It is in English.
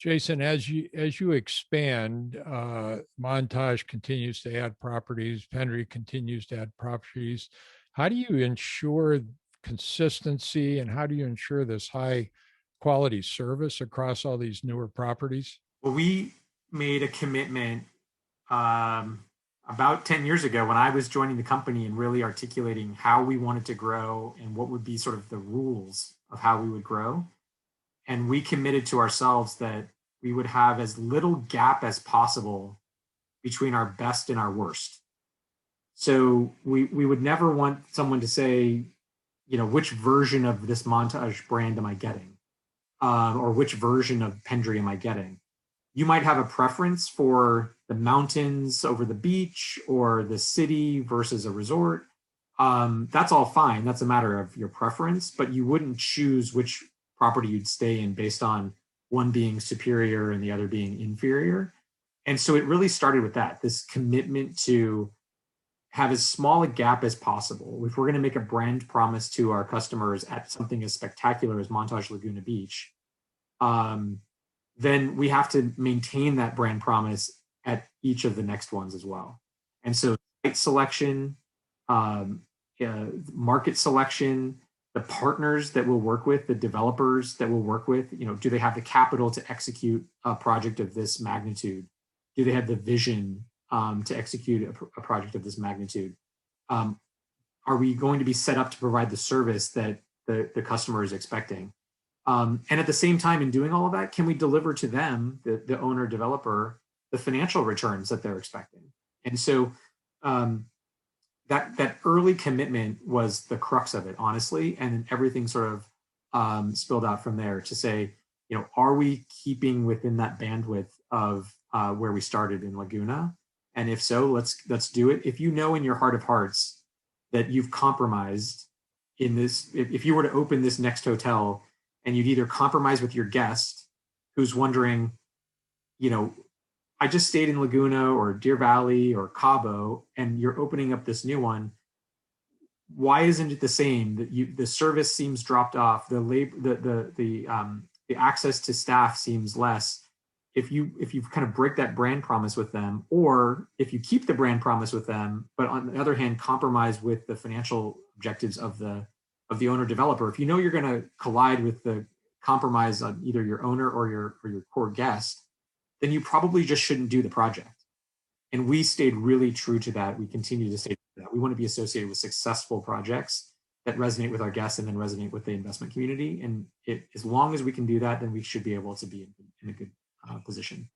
Jason, as you expand, Montage continues to add properties, Pendry continues to add properties. How do you ensure consistency and how do you ensure this high quality service across all these newer properties? Well, we made a commitment um, about 10 years ago when I was joining the company and really articulating how we wanted to grow and what would be sort of the rules of how we would grow. And we committed to ourselves that we would have as little gap as possible between our best and our worst. So we would never want someone to say, which version of this Montage brand am I getting? Or which version of Pendry am I getting? You might have a preference for the mountains over the beach or the city versus a resort. That's all fine. That's a matter of your preference, but you wouldn't choose which property you'd stay in based on one being superior and the other being inferior. And so it really started with that, this commitment to have as small a gap as possible. If we're going to make a brand promise to our customers at something as spectacular as Montage Laguna Beach, um, then we have to maintain that brand promise at each of the next ones as well. And so site selection, um, market selection, the partners that we'll work with, the developers that we'll work with, do they have the capital to execute a project of this magnitude? Do they have the vision to execute a project of this magnitude? Um, are we going to be set up to provide the service that the customer is expecting? And at the same time, in doing all of that, can we deliver to them, the owner developer, the financial returns that they're expecting? And so um, that early commitment was the crux of it, honestly, and then everything sort of spilled out from there to say, are we keeping within that bandwidth of where we started in Laguna? And if so, let's do it. If you know in your heart of hearts that you've compromised in this, if you were to open this next hotel and you'd either compromise with your guest who's wondering, you know, I just stayed in Laguna or Deer Valley or Cabo, and you're opening up this new one. Why isn't it the same? That the service seems dropped off, the labor, the access to staff seems less. If you kind of break that brand promise with them, or if you keep the brand promise with them, but on the other hand compromise with the financial objectives of the owner developer, if you know you're going to collide with the compromise on either your owner or your core guest, then you probably just shouldn't do the project. And we stayed really true to that. We continue to say that we want to be associated with successful projects that resonate with our guests and then resonate with the investment community. And as long as we can do that, then we should be able to be in a good position.